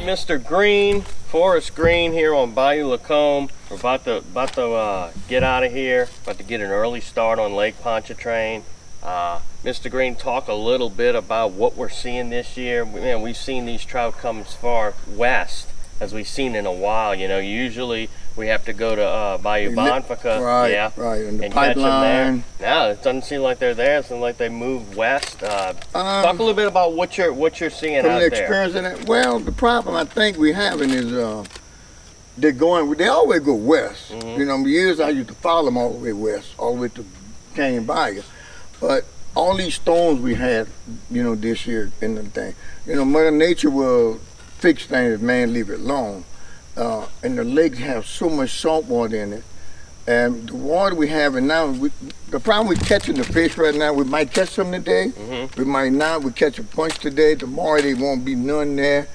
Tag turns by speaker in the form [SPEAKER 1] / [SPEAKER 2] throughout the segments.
[SPEAKER 1] Mr. Green, Forrest Green here on Bayou Lacombe. We're about to get out of here. About to get an early start on Lake Pontchartrain. Mr. Green, talk a little bit about what we're seeing this year. Man, we've seen these trout come as far west as we've seen in a while. You know, usually we have to go to Bayou Bonfica,
[SPEAKER 2] right, and the
[SPEAKER 1] catch them
[SPEAKER 2] pipeline.
[SPEAKER 1] there. No, it doesn't seem like they're there. It seems like they moved west. Talk a little bit about what you're seeing
[SPEAKER 2] from
[SPEAKER 1] out
[SPEAKER 2] the
[SPEAKER 1] there.
[SPEAKER 2] experience in it. Well, the problem I think we're having is they always go west. You know, years I used to follow them all the way west, all the way to Canyon Bayou, but all these storms we had, you know, this year and the thing, you know, Mother Nature will fix things if man leave it alone. And the lakes have so much salt water in it. And the water we have now, the problem with catching the fish right now, we might catch some today, we might not. We catch a bunch today, tomorrow there won't be none there.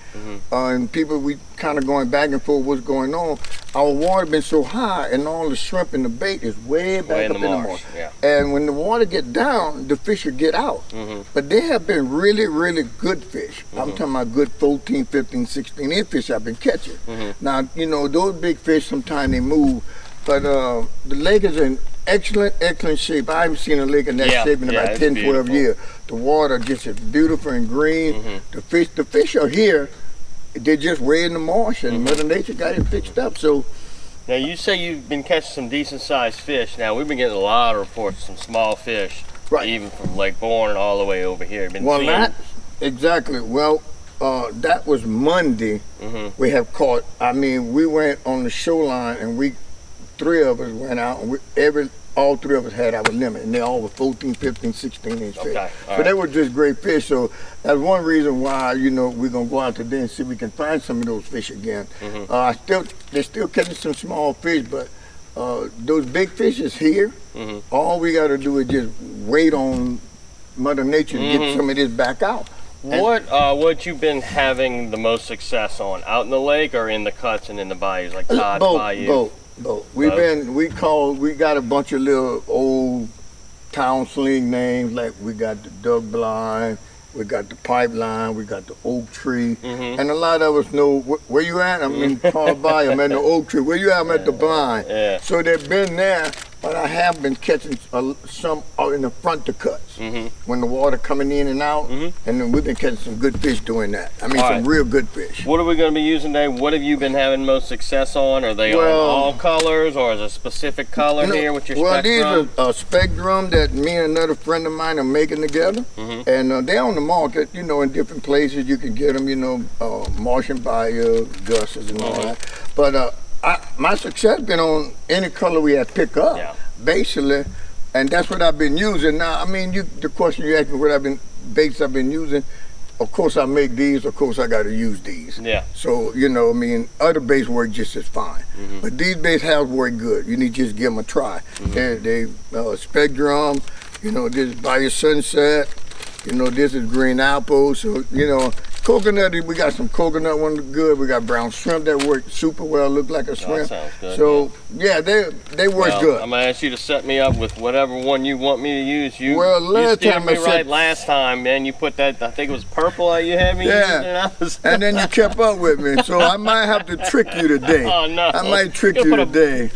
[SPEAKER 2] And people, we kind of going back and forth what's going on. Our water been so high and all the shrimp and the bait is way back up in the marsh. And when the water get down, the fish will get out. But they have been really, really good fish. I'm talking about good 14, 15, 16 inch fish I've been catching. Now, you know, those big fish, sometimes they move. But the lake is in excellent shape. I haven't seen a lake in that shape in about 10, 12 years. The water just is beautiful and green. The fish are here. They're just way in the marsh, and Mother Nature got it fixed up. So
[SPEAKER 1] now you say you've been catching some decent sized fish. Now we've been getting a lot of reports of some small fish, even from Lake Bourne all the way over here.
[SPEAKER 2] Exactly. Well, that was Monday. We have caught. I mean, we went on the shoreline and three of us went out, and all three of us had our limit, and they all were 14, 15, 16 inch fish. So they were just great fish. So that's one reason why, you know, we're gonna go out today and see if we can find some of those fish again. They're still catching some small fish, but those big fish is here. All we got to do is just wait on Mother Nature to get some of this back out.
[SPEAKER 1] What you been having the most success on, out in the lake or in the cuts and in the bayous, like Todd's Bayou?
[SPEAKER 2] Both. We got a bunch of little old town sling names, like we got the Duck Blind, we got the Pipeline, we got the Oak Tree, and a lot of us know where you at. I'm in Todd's Bayou, I'm at the Oak Tree. Where you at? I'm at the Blind. So they've been there, but I have been catching some out in the front of cuts when the water coming in and out, and then we've been catching some good fish doing that. I mean, some real good fish.
[SPEAKER 1] What are we going to be using today? What have you been having most success on? Are they on all colors, or is a specific color here with your Specks drum?
[SPEAKER 2] Well, these are Specks drum that me and another friend of mine are making together, and they're on the market, you know, in different places. You can get them, you know, Marsh and Bayou, Gus's and all that. But my success been on any color we had pick up, basically, and that's what I've been using. Now, I mean, the question you asked me what baits I've been using, of course I make these, of course I got to use these. So, you know, I mean, other baits work just as fine, but these baits have worked good. You need to just give them a try. They Specks drum, you know, this is Bayou Sunset, you know, this is green apple, so, you know, coconut, we got some coconut ones good. We got brown shrimp that work super well, look like a shrimp.
[SPEAKER 1] That sounds good.
[SPEAKER 2] So yeah, they work good.
[SPEAKER 1] I'm gonna ask you to set me up with whatever one you want me to use. You
[SPEAKER 2] steered
[SPEAKER 1] me right last time, man. You put that, I think it was purple you had me using.
[SPEAKER 2] And then you kept up with me, so I might have to trick you today.
[SPEAKER 1] Oh no.
[SPEAKER 2] I might trick you today.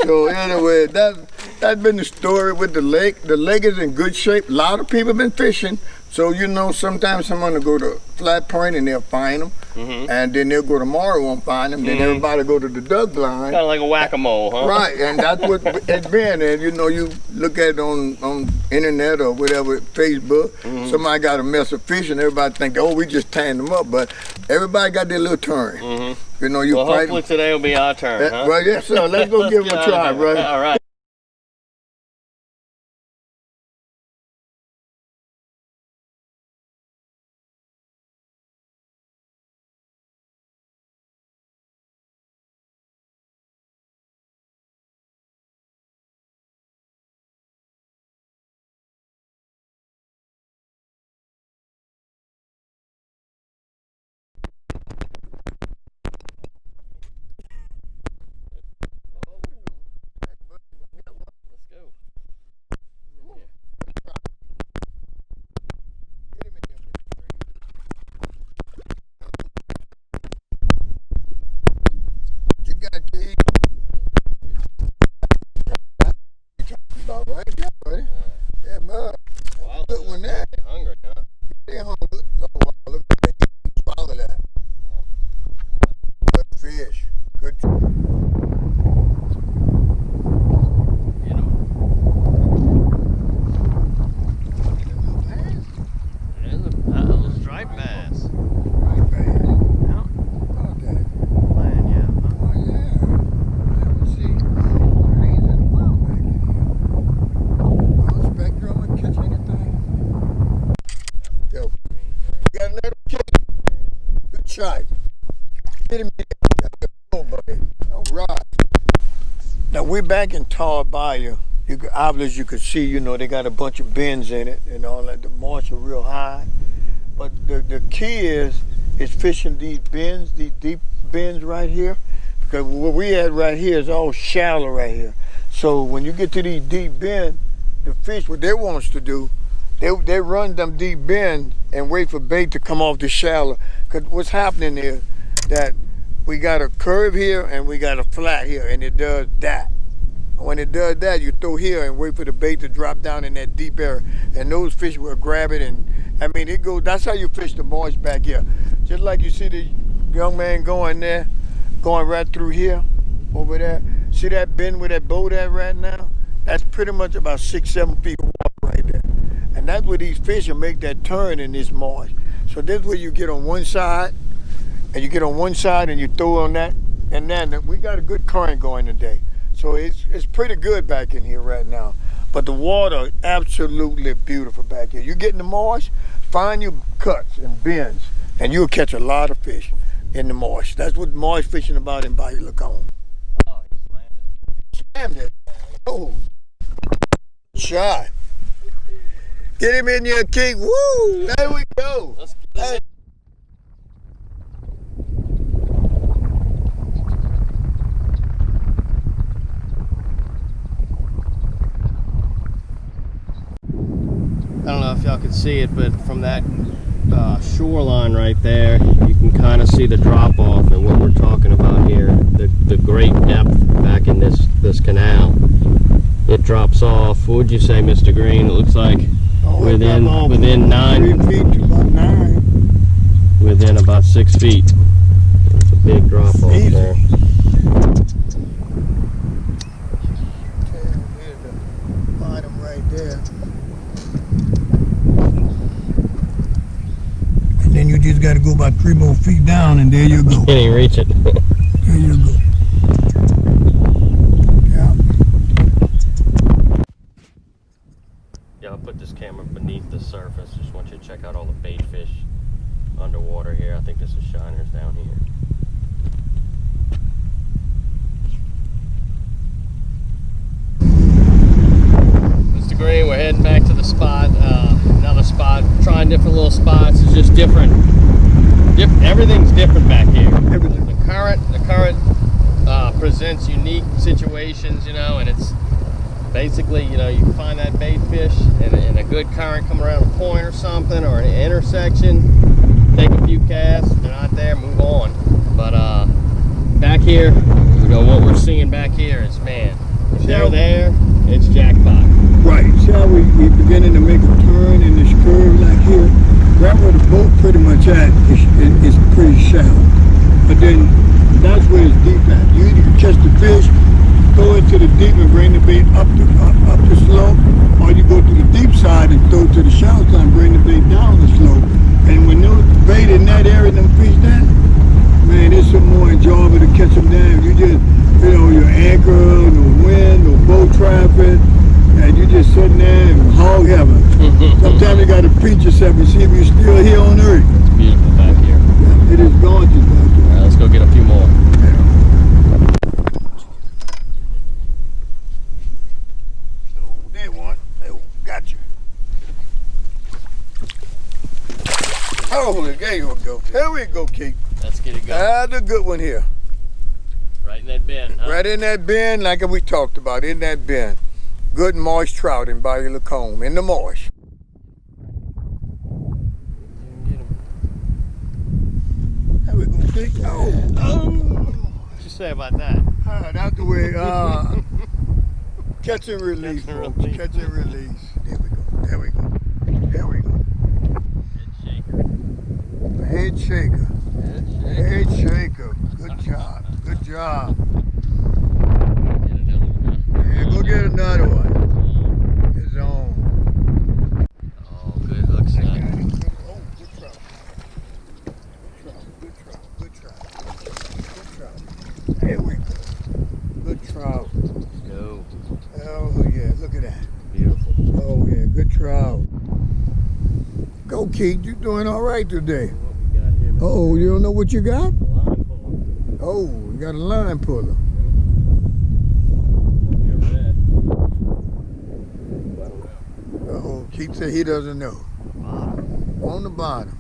[SPEAKER 2] So anyway, that's been the story with the lake. The lake is in good shape. A lot of people been fishing. So, you know, sometimes someone will go to Flat Point and they'll find them, and then they'll go tomorrow and find them, then everybody go to the Duck Blind.
[SPEAKER 1] Kind of like a whack-a-mole, huh?
[SPEAKER 2] Right, and that's what it's been. And, you know, you look at it on internet or whatever, Facebook, somebody got a mess of fish and everybody think, oh, we just tying them up, but everybody got their little turn. You know,
[SPEAKER 1] well, hopefully today will be our turn, huh?
[SPEAKER 2] Well, yes, sir. Let's go give them a try, brother.
[SPEAKER 1] All right.
[SPEAKER 2] back in Tar Bayou, obviously you could see, you know, they got a bunch of bends in it and all that. The marsh are real high. But the key is fishing these bends, these deep bends right here. Because what we had right here is all shallow right here. So when you get to these deep bends, the fish, what they want us to do, they run them deep bends and wait for bait to come off the shallow. Because what's happening is that we got a curve here and we got a flat here, and it does that. When it does that, you throw here and wait for the bait to drop down in that deep area. And those fish will grab it, and I mean, it goes, that's how you fish the marsh back here. Just like you see the young man going there, going right through here, over there. See that bend where that boat at right now? That's pretty much about 6-7 feet of water right there. And that's where these fish will make that turn in this marsh. So this is where you get on one side, and you get on one side and you throw on that, and then we got a good current going today. So it's pretty good back in here right now. But the water is absolutely beautiful back here. You get in the marsh, find your cuts and bends, and you'll catch a lot of fish in the marsh. That's what marsh fishing about in Bayou Lacombe.
[SPEAKER 1] Oh, he slammed it.
[SPEAKER 2] Slammed it. Oh, shot. Get him in your king. Woo! There we go.
[SPEAKER 1] Let's get it. I don't know if y'all can see it, but from that shoreline right there, you can kind of see the drop off and what we're talking about here. The great depth back in this canal. It drops off. What would you say, Mr. Green? It looks like within 9
[SPEAKER 2] feet to about 9.
[SPEAKER 1] Within about 6 feet. It's a big drop off
[SPEAKER 2] Easy.
[SPEAKER 1] there.
[SPEAKER 2] Here's the bottom right there. And then you just got to go about 3 more feet down, and there you go.
[SPEAKER 1] Can't even reach it.
[SPEAKER 2] There you go. Yeah.
[SPEAKER 1] Yeah, I'll put this camera beneath the surface. Just want you to check out all the bait fish underwater here. I think this is shiners down here. Mr. Green, we're heading back to the spot. Another spot. Trying different little spots. It's just different. Everything's different back here.
[SPEAKER 2] Everything.
[SPEAKER 1] The current presents unique situations, you know, and it's basically, you know, you can find that bait fish in a good current coming around a point or something, or an intersection, take a few casts. If they're not there, move on. But back here, you know, what we're seeing back here is, man, if they're there, it's jackpot.
[SPEAKER 2] Right. See how we beginning to make a turn in this curve like here? Right where the boat pretty much at is pretty shallow. But then that's where it's deep at. You either can catch the fish, throw it to the deep and bring the bait up the slope, or you go to the deep side and throw it to the shallow side and bring the bait down the slope. And when those bait in that area, them fish there, man, it's some more enjoyable to catch them down. You just, you know, your anchor, no wind, no boat traffic, and you just sitting there in hog heaven. Sometimes you got to pinch yourself and see if you're still here on earth.
[SPEAKER 1] It's beautiful back here.
[SPEAKER 2] Yeah, it is gorgeous back here.
[SPEAKER 1] All right, let's go get a few more.
[SPEAKER 2] There one. Oh, got you. Oh, there you go. Here we go, Keith.
[SPEAKER 1] Let's get it going.
[SPEAKER 2] That's a good one here.
[SPEAKER 1] Right in that bend, huh?
[SPEAKER 2] Right in that bend, like we talked about, in that bend. Good marsh trout in Bayou Lacombe, in the marsh. There we go, Keith. Oh.
[SPEAKER 1] What you say about that?
[SPEAKER 2] That's the way, catch and release,
[SPEAKER 1] Catch and
[SPEAKER 2] folks.
[SPEAKER 1] release.
[SPEAKER 2] Catch and release. There we go. There we go. There we go.
[SPEAKER 1] Head shaker.
[SPEAKER 2] Head shaker. Head shaker. Good job. Good job.
[SPEAKER 1] Get another one, huh?
[SPEAKER 2] Yeah, go get another one. It's on.
[SPEAKER 1] Oh, good hook snap.
[SPEAKER 2] Oh, good trout. Good trout. Good trout. Good trout. There we go. Good trout.
[SPEAKER 1] Let's go.
[SPEAKER 2] Oh yeah, look at that.
[SPEAKER 1] Beautiful.
[SPEAKER 2] Oh yeah, good trout. Go, Keith. You doing all right today?
[SPEAKER 1] What we got here, Mr.
[SPEAKER 2] Oh, you don't know what you got?
[SPEAKER 1] Line pull.
[SPEAKER 2] Oh, you got a line puller. Keith said he doesn't know. On the bottom.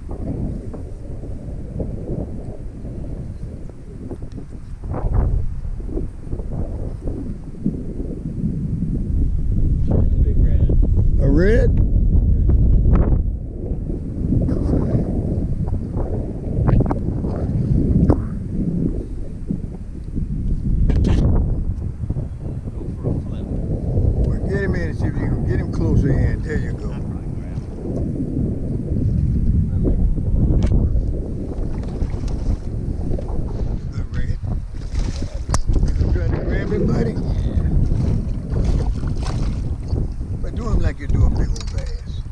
[SPEAKER 1] Big red.
[SPEAKER 2] A red? Get him in and see if you can get him closer in. There you go. Good red. You trying to grab him, buddy? But do him like you do a big old bass.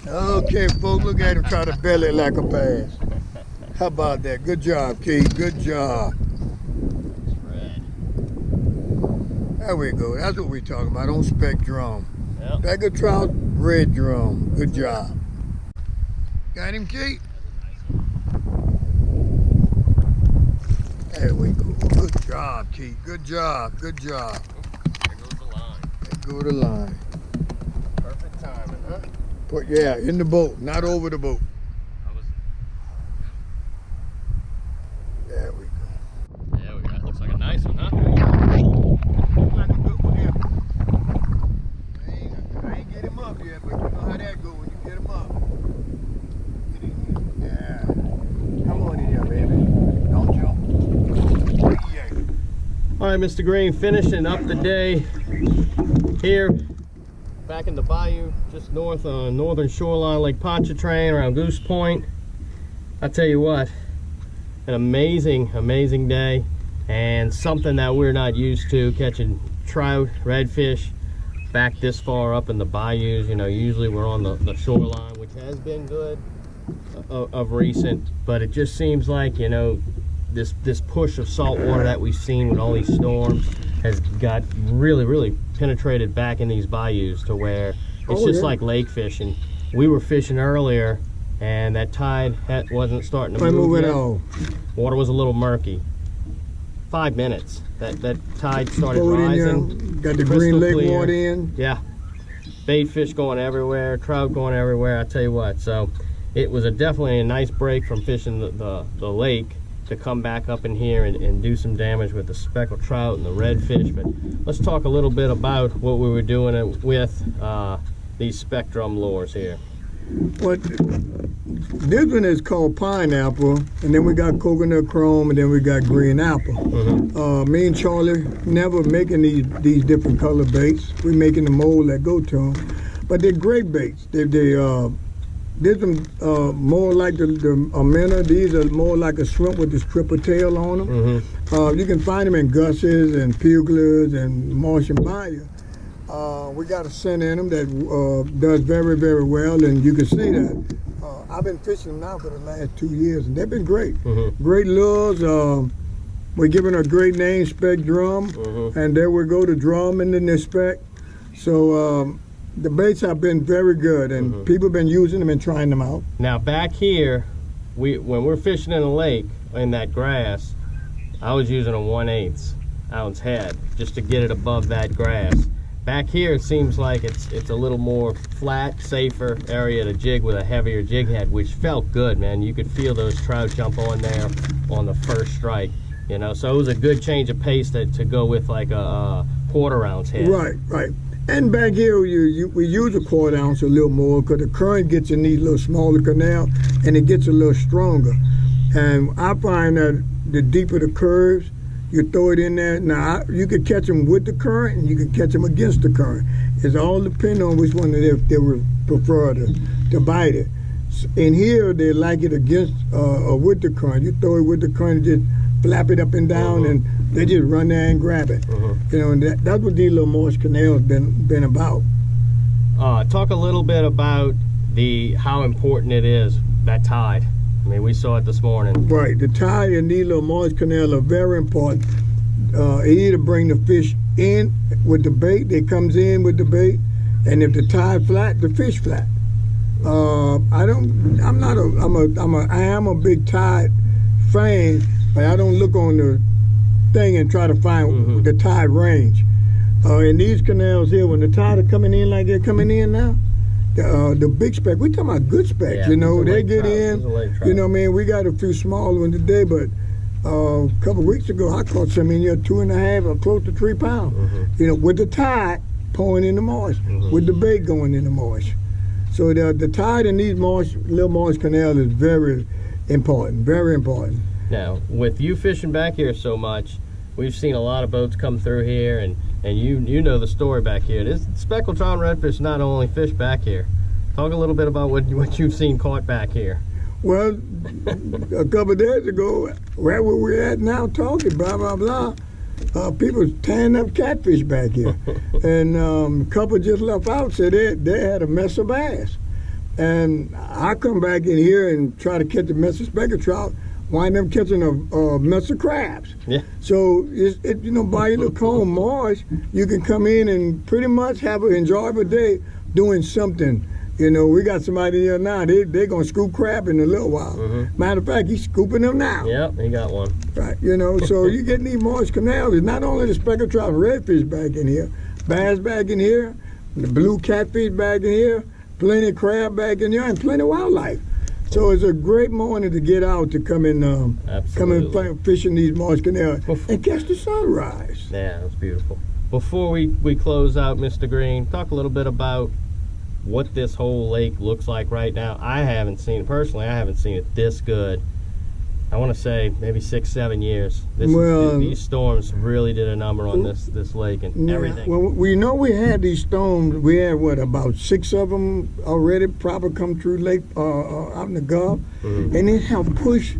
[SPEAKER 2] Okay, folks, look at him try to belly like a bass. How about that? Good job, Keith. Good job. There we go. That's what we're talking about on Spec drum.
[SPEAKER 1] Yep.
[SPEAKER 2] Bagger trout, red drum. Good job. Got him, Keith? There we go. Good job, Keith. Good job. Good job.
[SPEAKER 1] There goes the line.
[SPEAKER 2] There go the line.
[SPEAKER 1] Perfect timing, huh?
[SPEAKER 2] But yeah, in the boat, not over the boat. There we go.
[SPEAKER 1] There we go. That looks like a nice one, huh?
[SPEAKER 2] Like a good one here. I ain't get him up yet, but you know how that go when you get him up. Get in here. Yeah. Come on in here, baby. Don't jump. Yeah.
[SPEAKER 1] All right, Mr. Green, finishing up the day here back in the bayou, just north on northern shoreline, Lake Pontchartrain, around Goose Point. I tell you what, an amazing, amazing day, and something that we're not used to, catching trout, redfish back this far up in the bayous. You know, usually we're on the shoreline, which has been good of recent, but it just seems like, you know, this push of salt water that we've seen with all these storms has got really penetrated back in these bayous to where it's just like lake fishing. We were fishing earlier and that tide wasn't starting to move
[SPEAKER 2] it
[SPEAKER 1] yet.
[SPEAKER 2] all.
[SPEAKER 1] Water was a little murky. 5 minutes that tide started
[SPEAKER 2] Throw it in there.
[SPEAKER 1] rising.
[SPEAKER 2] Got the
[SPEAKER 1] Crystal
[SPEAKER 2] green lake
[SPEAKER 1] clear.
[SPEAKER 2] water in.
[SPEAKER 1] Yeah, bait fish going everywhere, trout going everywhere. I tell you what, so it was definitely a nice break from fishing the lake to come back up in here and do some damage with the speckled trout and the redfish. But let's talk a little bit about what we were doing with these spectrum lures here.
[SPEAKER 2] What this one is called pineapple, and then we got coconut chrome, and then we got green apple.
[SPEAKER 1] Mm-hmm.
[SPEAKER 2] Me and Charlie never making these different color baits. We making the mold that go to them, but they're great baits. This one more like the minnow. These are more like a shrimp with this triple tail on them.
[SPEAKER 1] Mm-hmm.
[SPEAKER 2] You can find them in gusses and puglers and marsh and bayou. We got a scent in them that does very well, and you can see that. I've been fishing them now for the last 2 years, and they've been great.
[SPEAKER 1] Mm-hmm.
[SPEAKER 2] Great lures. We're giving a great name, Spec Drum,
[SPEAKER 1] Mm-hmm.
[SPEAKER 2] and there we go, the drum and then the Spec. So the baits have been very good, and
[SPEAKER 1] Mm-hmm.
[SPEAKER 2] people have been using them and trying them out.
[SPEAKER 1] Now back here, when we're fishing in a lake in that grass, I was using a 1/8 ounce head just to get it above that grass. Back here, it seems like it's a little more flat, safer area to jig with a heavier jig head, which felt good, man. You could feel those trout jump on there on the first strike, you know. So it was a good change of pace to go with like a 1/4 ounce head.
[SPEAKER 2] Right. And back here, we use a 1/4 ounce a little more because the current gets in these little smaller canals, and it gets a little stronger. And I find that the deeper the curves, you throw it in there. Now, you could catch them with the current, and you can catch them against the current. It's all depending on which one they would prefer to bite it. In here, they like it against or with the current. You throw it with the current, just flap it up and down, and they just run there and grab it. You know, and that's what these little marsh canals been about.
[SPEAKER 1] Talk a little bit about how important it is, that tide. I mean, we saw it this morning.
[SPEAKER 2] Right, the tide in these little marsh canals are very important. It either bring the fish in with the bait, they comes in with the bait, and if the tide flat, the fish flat. I am a big tide fan, but I don't look on the thing and try to find the tide range. In these canals here, when the tide are coming in like they're coming in now, the big speck, we talking about good specks,
[SPEAKER 1] Yeah,
[SPEAKER 2] you know, they get
[SPEAKER 1] trout.
[SPEAKER 2] in, you know what I mean, we got a few small ones today, but a couple of weeks ago, I caught some in here 2.5 or close to 3 pounds, you know, with the tide pouring in the marsh, with the bait going in the marsh. So the tide in these little marsh canals is very important, very important.
[SPEAKER 1] Now, with you fishing back here so much, we've seen a lot of boats come through here, and you know the story back here. This speckled trout and redfish not only fish back here. Talk a little bit about what you've seen caught back here.
[SPEAKER 2] Well, a couple of days ago, right where we're at now talking, blah, blah, blah, people was tying up catfish back here. And a couple just left out, said they had a mess of bass. And I come back in here and try to catch a mess of speckled trout, wind up catching a mess of crabs. Yeah. So, you know, Bayou Lacombe marsh, you can come in and pretty much have an enjoyable day doing something. You know, we got somebody here now, they're going to scoop crab in a little while. Matter of fact, he's scooping them now.
[SPEAKER 1] Yep, he got one.
[SPEAKER 2] Right, you know, so you get these marsh canals. It's not only the speckled trout and redfish back in here, bass back in here, the blue catfish back in here, plenty of crab back in here, and plenty of wildlife. So it's a great morning to get out to come and fish in these marsh canals and catch the sunrise.
[SPEAKER 1] Yeah, that's beautiful. Before we close out, Mr. Green, talk a little bit about what this whole lake looks like right now. I haven't seen it this good. I want to say maybe 6-7 years. These storms really did a number on this lake and everything.
[SPEAKER 2] Well, we know we had these storms. We had about 6 of them already probably come through lake out in the Gulf, and it have pushed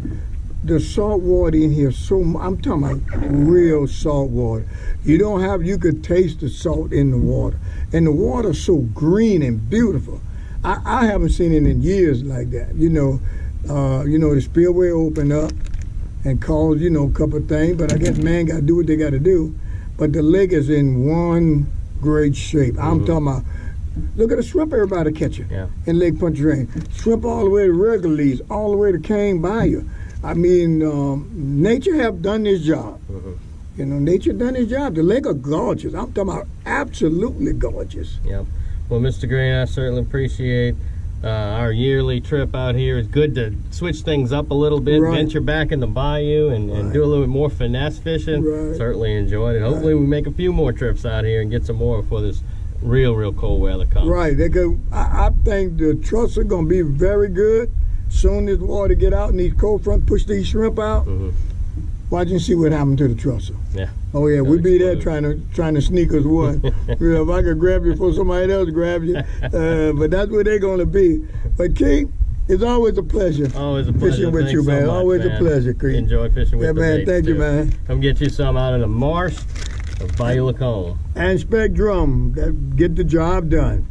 [SPEAKER 2] the salt water in here. So I'm talking about real salt water. You could taste the salt in the water, and the water's so green and beautiful. I haven't seen it in years like that. You know, the spillway opened up and caused, a couple of things, but I guess man got to do what they got to do. But the lake is in one great shape. I'm talking about, look at the shrimp everybody catching in Lake Pontchartrain. Shrimp all the way to Regularly's, all the way to Cane Bayou. I mean, nature have done this job. You know, nature done his job. The lake are gorgeous. I'm talking about absolutely gorgeous.
[SPEAKER 1] Yep. Well, Mr. Green, I certainly appreciate our yearly trip out here. It's good to switch things up a little bit, venture back in the bayou and do a little bit more finesse fishing. Certainly enjoyed it. Hopefully we make a few more trips out here and get some more before this real cold weather comes.
[SPEAKER 2] Right. I think the trusts are going to be very good. Soon as the water get out and these cold front push these shrimp out, watch and see what happened to the trussel. Yeah. Oh yeah, we'd be there trying to sneak us one. If I could grab you before somebody else grabs you, but that's where they're gonna be. But King, it's always a pleasure.
[SPEAKER 1] Always a pleasure.
[SPEAKER 2] Fishing with you, man. So much, always a pleasure, King.
[SPEAKER 1] Enjoy fishing with you,
[SPEAKER 2] man. Thank you, man.
[SPEAKER 1] Come get you some out in the marsh of Bayou Lacombe.
[SPEAKER 2] And Specks drum, get the job done.